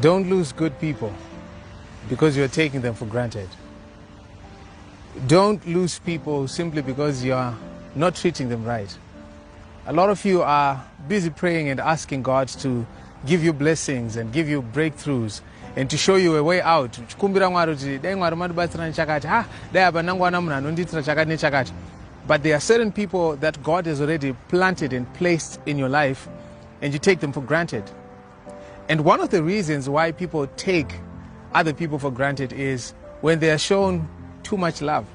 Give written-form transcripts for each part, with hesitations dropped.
Don't lose good people because you're taking them for granted. Don't lose people simply because you're not treating them right. A lot of you are busy praying and asking God to give you blessings and give you breakthroughs and to show you a way out. But there are certain people that God has already planted and placed in your life, and you take them for granted. And one of the reasons why people take other people for granted is when they are shown too much love.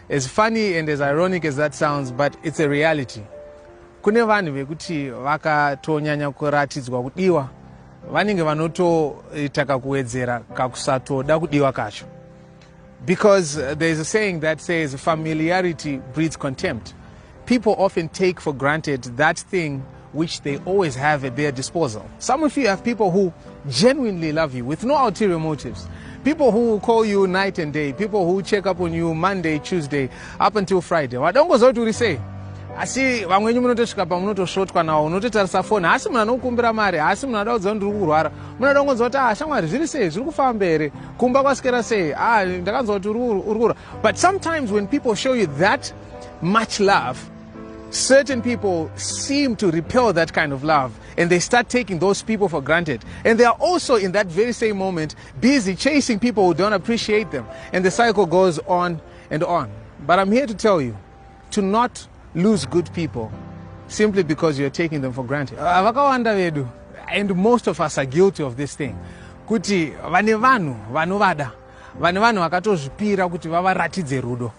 As funny and as ironic as that sounds, but it's a reality. Kune vanhu vekuti vakatonyanya kuratidzwa kudiwa vanenge vanotoita kakuwedzera kakusatoda kudiwa kacho. Because there's a saying that says familiarity breeds contempt. People often take for granted that thing which they always have at their disposal. Some of you have people who genuinely love you with no ulterior motives. People who call you night and day. People who check up on you Monday, Tuesday, up until Friday. Wadongo say. Asi vamwenyu munotosvika pamunotosvotwa nawo unototarisa foni asi munhu anokumbira mari asi munhu anoda kuziva ndiri kurwara munoda kungonzwa shamwari zviri sei zviri kufamba here kumba kwasikera sei ndakanzwa kuti uri kurwara. But sometimes when people show you that much love, certain people seem to repel that kind of love and they start taking those people for granted, and they are also in that very same moment busy chasing people who don't appreciate them, and the cycle goes on and on. But I'm here to tell you to not lose good people simply because you're taking them for granted. And most of us are guilty of this thing. Kuti vane vanhu vanovada, vane vanhu vakatozvipira kuti vavaratidze rudo.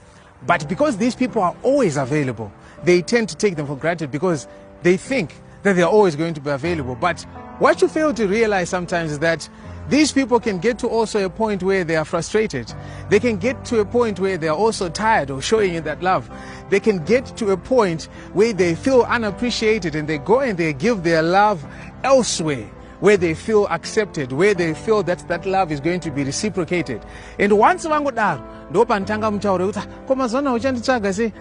But because these people are always available, they tend to take them for granted because they think that they're always going to be available. But what you fail to realize sometimes is that these people can get to also a point where they are frustrated. They can get to a point where they are also tired of showing you that love. They can get to a point where they feel unappreciated and they go and they give their love elsewhere, where they feel accepted, where they feel that that love is going to be reciprocated. And once vangodaro ndopantanga mutauro kuti komazana uchanditsvaga sei,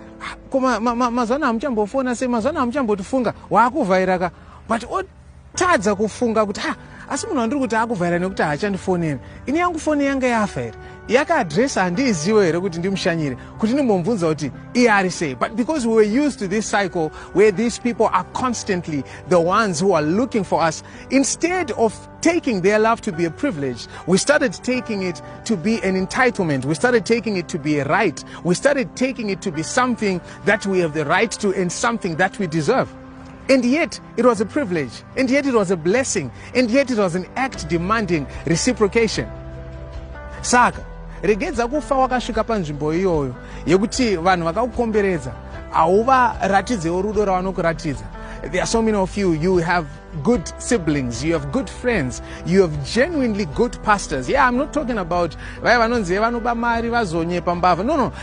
mazana hamuchambofona sei, mazana hamuchambotifunga wakuvhaira ka. But otadza kufunga kuti asi munhu andiri kuti akuvhaira nekuti haachandifoneri, ini yangu foni yanga yafa here, yakaadresa handiiziwe here kuti ndimushanyire kuti ndimbomubvunza kuti iye ari sei. But because we were used to this cycle where these people are constantly the ones who are looking for us, instead of taking their love to be a privilege, we started taking it to be an entitlement. We started taking it to be a right. We started taking it to be something that we have the right to and something that we deserve. And yet it was a privilege, and yet it was a blessing, and yet it was an act demanding reciprocation. Saka regedza kufa wakasvika panzvimbo iyoyo yekuti vanhu vakakukomberedza hauvaratidzewo rudo ravanokuratidza. There are so many of you, you have good siblings, you have good friends, you have genuinely good pastors. Yeah, I'm not talking about no,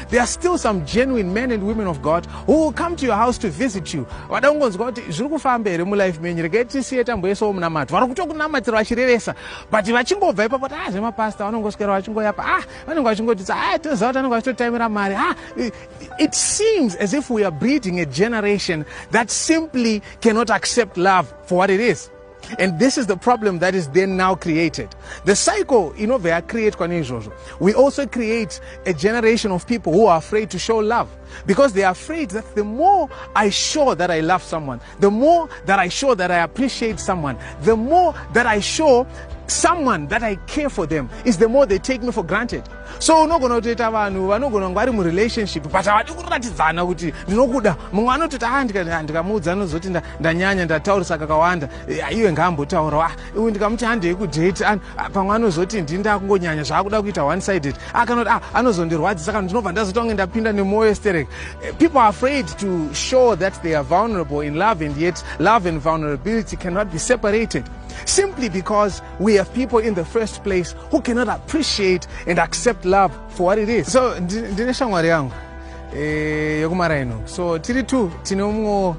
there are still some genuine men and women of God who will come to your house to visit you. But it seems as if we are breeding a generation that simply cannot accept love for what it is. And this is the problem that is then now created. The cycle, we also create a generation of people who are afraid to show love, because they are afraid that the more I show that I love someone, the more that I show that I appreciate someone, the more that I show someone that I care for them, is the more they take me for granted. So no gonna date vanhu relationship, but avadikuratidzana kuti ndinokuda. Mumwe anototi ndikamuudza anozoti ndanyanya ndataurisa kakawanda, iwe ngaambotaura. Iwe ndikamuti handei kudate, pamwe anozoti ndinda kungonyanya zvaakuda kuita one sided. Akanoti anozondirwadza saka ndinobva ndazotonge ndapinda nemoyo estereki. People are afraid to show that they are vulnerable in love, and yet love and vulnerability cannot be separated. Simply because we have people in the first place who cannot appreciate and accept love for what it is. So, ndine shamwari yangu yokumaraino. So, tiri tu tinomwo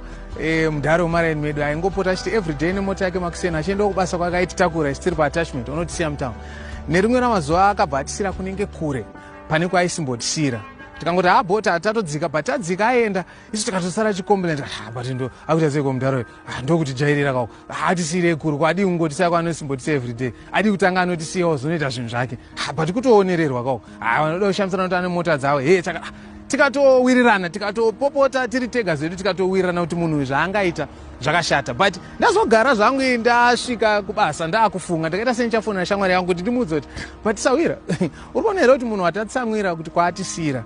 mudharo maraini medu aingopota achiti everyday nemota yake makusena achienda kubasa kwakaititakura tiri pa-attachment unotisiya mutamu. Nerimwe ramazuva akabva atisira kunenge kure pane kwaaisimbotisira. tikangoti bota tatodzika but tadzika aenda isu tikatosara chikomplain but ndo akuita seko mudaro ndokuti jairira kako atisiyirei kuri kwadi kungotisai kwaanosimbotisa everyday adi kutanga anotisiyawo zonoita zvinhu zvake but kutoonererwa kako vanoda kushamisana kuti ane mota dzavo tikatowirirana tikatopopota tiri tega zvedu tikatowirirana kuti munhu zvaangaita zvakashata but ndazogara zvangu ndasvika kubasa ndaakufunga ndakaita sendichafonera shamwari yangu kuti ndimudze kuti but sawira uri kuona here kuti munhu watatsamwira kuti kwaatisiyira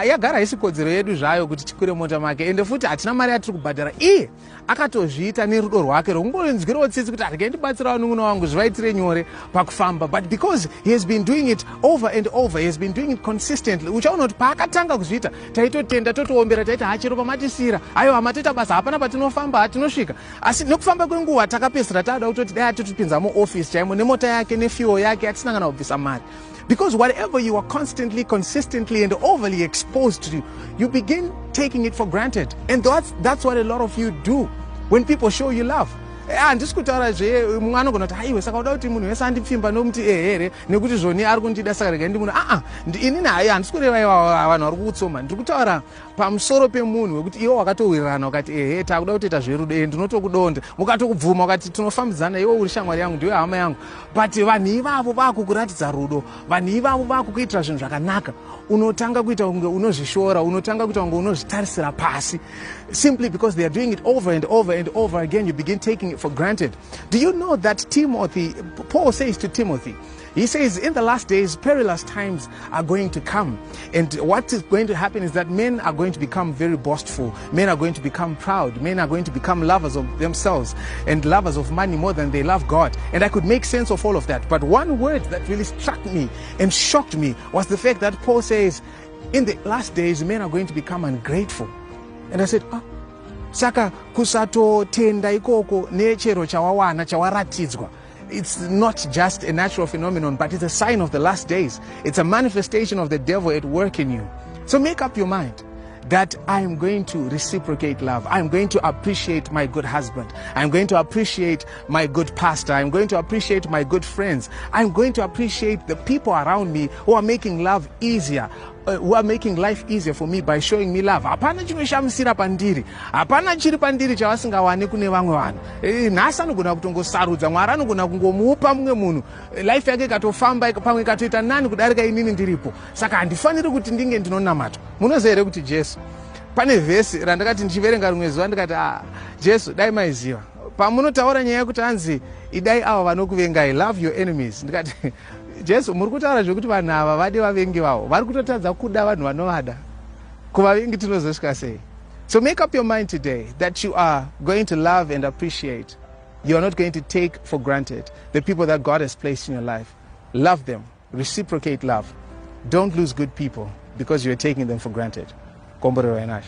yagara haisi kodzero yedu zvayo kuti tikwire mota make ende futi hatina mari yatiri kubhadhara iye akatozviita nerudo rwake rwokungonzwirawo tsitsi kuti ndibatsira vanun'una wangu zvivaitire nyore pakufamba but because he has been doing it over and over, he has been doing it consistently, uchaona kuti paakatanga kuzviita taitotenda totoombera taiti hachero pamatisiyira aiwa matoita basa hapana patinofamba hatinosvika asi nekufamba kwenguva takapedzisira taada kutoti dai atotipinza muofisi chaimo nemota yake nefuel yake hatisangana kubvisa mari. Because whatever you are constantly, consistently, and overly exposed to, you begin taking it for granted. And that's what a lot of you do when people show you love. Handisi kutaura zve mumwe anogona kuti haiwe saka uda kuti munhu wese andipfimba nomuti here nekuti zvoni ari kundida saka rega ndi munhu inini hai handisi kureva iva vanhu vari kutsoma ndiri kutaura pamusoro pemunhu wekuti iwe wakatowirirana ukati takuda kutoita zverudo ndinotokudonda mukatokubvuma ukati tinofambidzana iwe uri shamwari yangu ndiwe hama yangu but vanhu ivavo vakukuratidza rudo vanhu ivavo vakukuitira zvinhu zvakanaka unotanga kuita kunge unozvishora unotanga kuita kunge unozvitarisira pasi simply because they are doing it over and over and over again. You begin taking it for granted. Do you know that Paul says to Timothy, he says in the last days perilous times are going to come, and what is going to happen is that men are going to become very boastful, men are going to become proud, men are going to become lovers of themselves and lovers of money more than they love God. And I could make sense of all of that, but one word that really struck me and shocked me was the fact that Paul says in the last days men are going to become ungrateful. And I said, saka kusatotenda ikoko nechero chawawana chawaratidzwa. It's not just a natural phenomenon, but it's a sign of the last days. It's a manifestation of the devil at work in you. So make up your mind that I am going to reciprocate love. I'm going to appreciate my good husband. I'm going to appreciate my good pastor. I'm going to appreciate my good friends. I'm going to appreciate the people around me who are making love easier, who are making life easier for me by showing me love. Hapana chinoshamisira pandiri. Hapana chiri pandiri chavasingawani kune vamwe vanhu. Nhasi anogona kutongosarudza, Mwari anogona kungomupa mumwe munhu. Life yake ikatofamba pamwe ikatoita nani kudarika inini ndiripo. Saka handifaniri kuti ndinge ndinonamatwa. Munoziva here kuti Jesu pane vhesi randakati ndichiverenga rimwe zuva ndikati Jesu dai maiziva pamunotaura nyaya yekuti anzi idai ava vanokuvengai, love your enemies, ndikati Jesu muri kutaura zvekuti vanhu ava vade vavengi vavo vari kutotadza kuda vanhu vanovada, kuvavengi tinozosvika sei? So make up your mind today that you are going to love and appreciate. You are not going to take for granted the people that God has placed in your life. Love them, reciprocate love. Don't lose good people because you are taking them for granted. Komborero Enash.